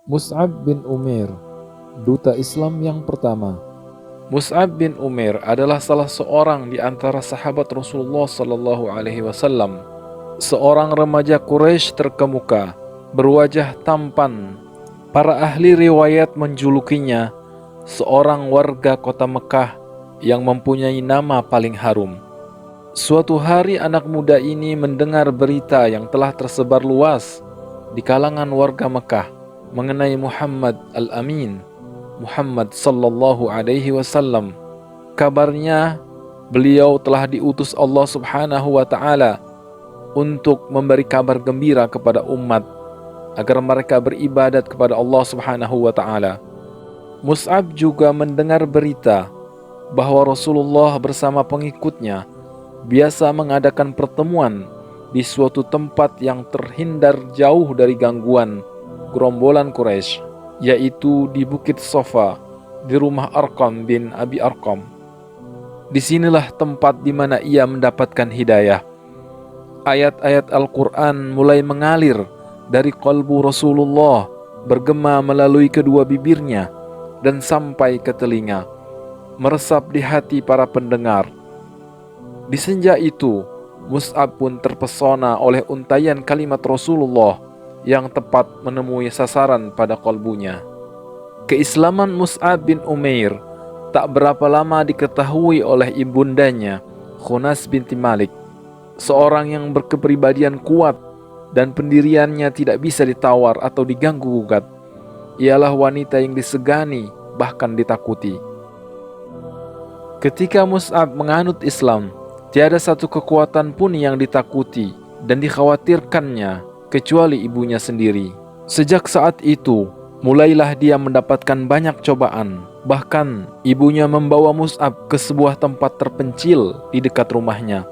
Mus'ab bin Umair, duta Islam yang pertama. Mus'ab bin Umair adalah salah seorang di antara sahabat Rasulullah Sallallahu Alaihi Wasallam, seorang remaja Quraisy terkemuka, berwajah tampan. Para ahli riwayat menjulukinya seorang warga kota Mekah yang mempunyai nama paling harum. Suatu hari anak muda ini mendengar berita yang telah tersebar luas di kalangan warga Mekah mengenai Muhammad Al-Amin, Muhammad Sallallahu Alaihi Wasallam. Kabarnya beliau telah diutus Allah Subhanahu wa Ta'ala untuk memberi kabar gembira kepada umat agar mereka beribadat kepada Allah Subhanahu wa Ta'ala. Mus'ab juga mendengar berita bahwa Rasulullah bersama pengikutnya biasa mengadakan pertemuan di suatu tempat yang terhindar jauh dari gangguan gerombolan Quraisy, yaitu di Bukit Sofa, di rumah Arqam bin Abi Arqam. Disinilah tempat di mana ia mendapatkan hidayah. Ayat-ayat Al-Quran mulai mengalir dari kalbu Rasulullah, bergema melalui kedua bibirnya dan sampai ke telinga, meresap di hati para pendengar. Di senja itu, Mus'ab pun terpesona oleh untaian kalimat Rasulullah yang tepat menemui sasaran pada kalbunya. Keislaman Mus'ab bin Umair tak berapa lama diketahui oleh ibundanya, Khunas binti Malik, seorang yang berkepribadian kuat dan pendiriannya tidak bisa ditawar atau diganggu gugat. Ialah wanita yang disegani, bahkan ditakuti. Ketika Mus'ab menganut Islam, tiada satu kekuatan pun yang ditakuti dan dikhawatirkannya kecuali ibunya sendiri. Sejak saat itu, mulailah dia mendapatkan banyak cobaan. Bahkan, ibunya membawa Mus'ab ke sebuah tempat terpencil di dekat rumahnya,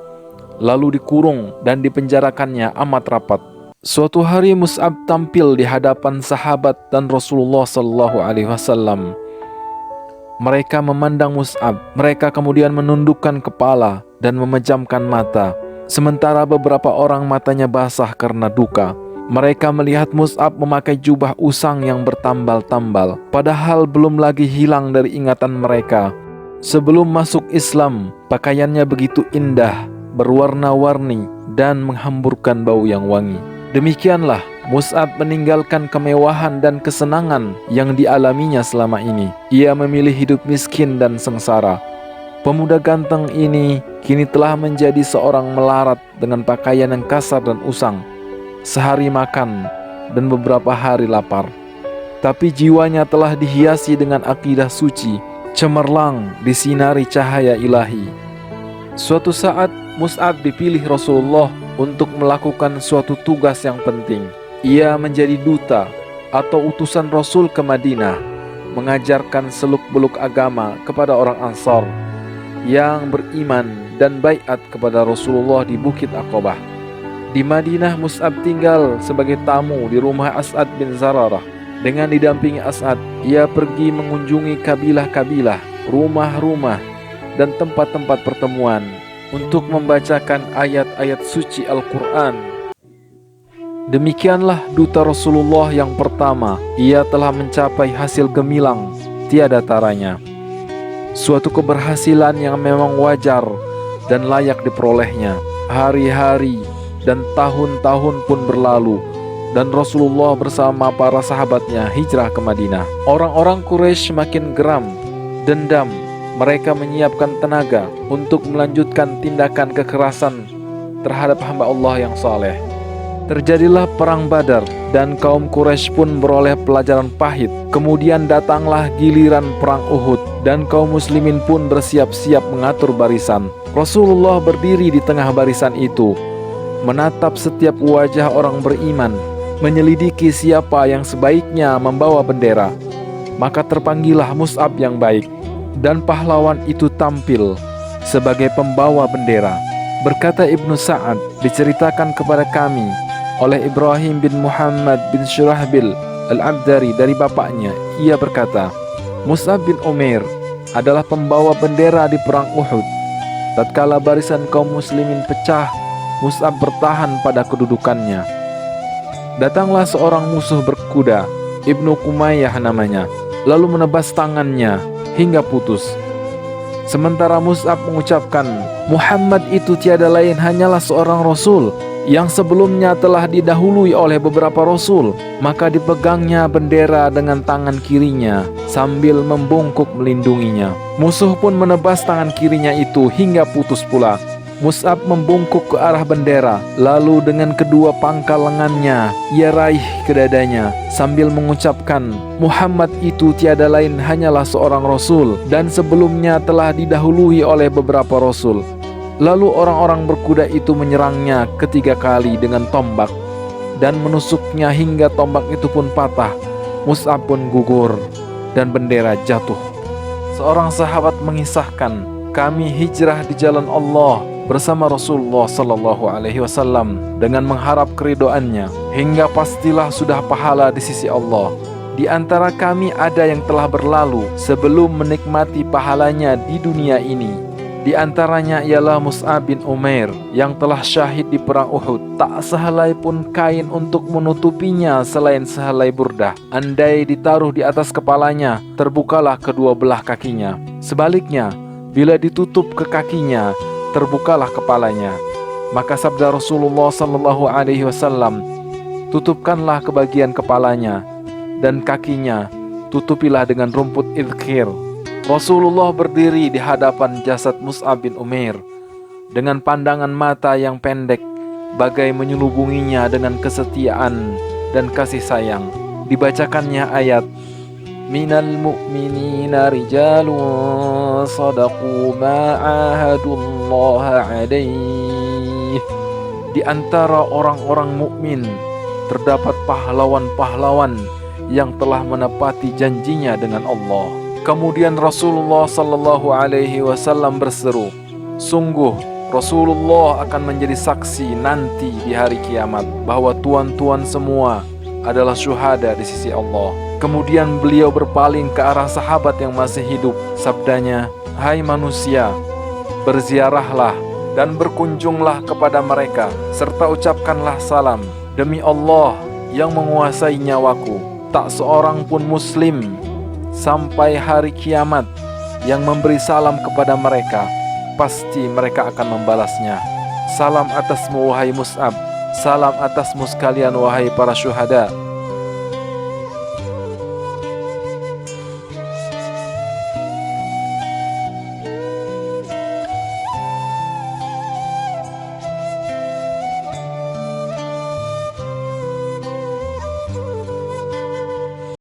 lalu dikurung dan dipenjarakannya amat rapat. Suatu hari Mus'ab tampil di hadapan sahabat dan Rasulullah Sallallahu Alaihi Wasallam. Mereka memandang Mus'ab, mereka kemudian menundukkan kepala dan memejamkan mata, sementara beberapa orang matanya basah karena duka. Mereka melihat Mus'ab memakai jubah usang yang bertambal-tambal, padahal belum lagi hilang dari ingatan mereka. Sebelum masuk Islam, pakaiannya begitu indah, berwarna-warni, dan menghamburkan bau yang wangi. Demikianlah Mus'ab meninggalkan kemewahan dan kesenangan yang dialaminya selama ini. Ia memilih hidup miskin dan sengsara. Pemuda ganteng ini kini telah menjadi seorang melarat dengan pakaian yang kasar dan usang. Sehari makan dan beberapa hari lapar. Tapi jiwanya telah dihiasi dengan akidah suci, cemerlang disinari cahaya ilahi. Suatu saat Mus'ab dipilih Rasulullah untuk melakukan suatu tugas yang penting. Ia menjadi duta atau utusan Rasul ke Madinah, mengajarkan seluk-beluk agama kepada orang Ansar yang beriman dan baiat kepada Rasulullah di Bukit Aqabah. Di Madinah, Mus'ab tinggal sebagai tamu di rumah As'ad bin Zararah. Dengan didampingi As'ad, ia pergi mengunjungi kabilah-kabilah, rumah-rumah, dan tempat-tempat pertemuan untuk membacakan ayat-ayat suci Al-Quran. Demikianlah duta Rasulullah yang pertama. Ia telah mencapai hasil gemilang tiada taranya, suatu keberhasilan yang memang wajar dan layak diperolehnya. Hari-hari dan tahun-tahun pun berlalu dan Rasulullah bersama para sahabatnya hijrah ke Madinah. Orang-orang Quraisy makin geram, dendam. Mereka menyiapkan tenaga untuk melanjutkan tindakan kekerasan terhadap hamba Allah yang saleh. Terjadilah perang Badar dan kaum Quraisy pun beroleh pelajaran pahit. Kemudian datanglah giliran perang Uhud dan kaum muslimin pun bersiap-siap mengatur barisan. Rasulullah berdiri di tengah barisan itu, menatap setiap wajah orang beriman, menyelidiki siapa yang sebaiknya membawa bendera. Maka terpanggillah Mus'ab yang baik, dan pahlawan itu tampil sebagai pembawa bendera. Berkata Ibnu Sa'ad, diceritakan kepada kami oleh Ibrahim bin Muhammad bin Shurahbil Al-Abdari dari bapaknya. Ia berkata, Mus'ab bin Umair adalah pembawa bendera di perang Uhud. Tatkala barisan kaum muslimin pecah, Mus'ab bertahan pada kedudukannya. Datanglah seorang musuh berkuda Ibnu Kumayyah namanya, lalu menebas tangannya hingga putus. Sementara Mus'ab mengucapkan, Muhammad itu tiada lain hanyalah seorang Rasul yang sebelumnya telah didahului oleh beberapa Rasul. Maka dipegangnya bendera dengan tangan kirinya sambil membungkuk melindunginya. Musuh pun menebas tangan kirinya itu hingga putus pula. Mus'ab membungkuk ke arah bendera, lalu dengan kedua pangkal lengannya ia raih ke dadanya sambil mengucapkan, Muhammad itu tiada lain hanyalah seorang Rasul dan sebelumnya telah didahului oleh beberapa Rasul. Lalu orang-orang berkuda itu menyerangnya ketiga kali dengan tombak dan menusuknya hingga tombak itu pun patah. Mus'ab pun gugur dan bendera jatuh. Seorang sahabat mengisahkan, kami hijrah di jalan Allah bersama Rasulullah sallallahu alaihi wasallam dengan mengharap keridhoannya hingga pastilah sudah pahala di sisi Allah. Di antara kami ada yang telah berlalu sebelum menikmati pahalanya di dunia ini. Di antaranya ialah Mus'ab bin Umair yang telah syahid di perang Uhud. Tak sehelai pun kain untuk menutupinya selain sehelai burdah. Andai ditaruh di atas kepalanya, terbukalah kedua belah kakinya. Sebaliknya, bila ditutup ke kakinya, terbukalah kepalanya. Maka sabda Rasulullah sallallahu alaihi wasallam, tutupkanlah kebagian kepalanya dan kakinya tutupilah dengan rumput idkhir. Rasulullah berdiri di hadapan jasad Mus'ab bin Umair dengan pandangan mata yang pendek, bagai menyelubunginya dengan kesetiaan dan kasih sayang. Dibacakannya ayat, Minal mu'minina rijalun sadaqu ma'ahadullaha alaih. Di antara orang-orang mukmin terdapat pahlawan-pahlawan yang telah menepati janjinya dengan Allah. Kemudian Rasulullah sallallahu alaihi wasallam berseru, sungguh Rasulullah akan menjadi saksi nanti di hari kiamat bahwa tuan-tuan semua adalah syuhada di sisi Allah. Kemudian beliau berpaling ke arah sahabat yang masih hidup. Sabdanya, hai manusia, berziarahlah dan berkunjunglah kepada mereka serta ucapkanlah salam. Demi Allah yang menguasai nyawaku, tak seorang pun muslim sampai hari kiamat yang memberi salam kepada mereka, pasti mereka akan membalasnya. Salam atasmu wahai Mus'ab, salam atasmu sekalian wahai para syuhada.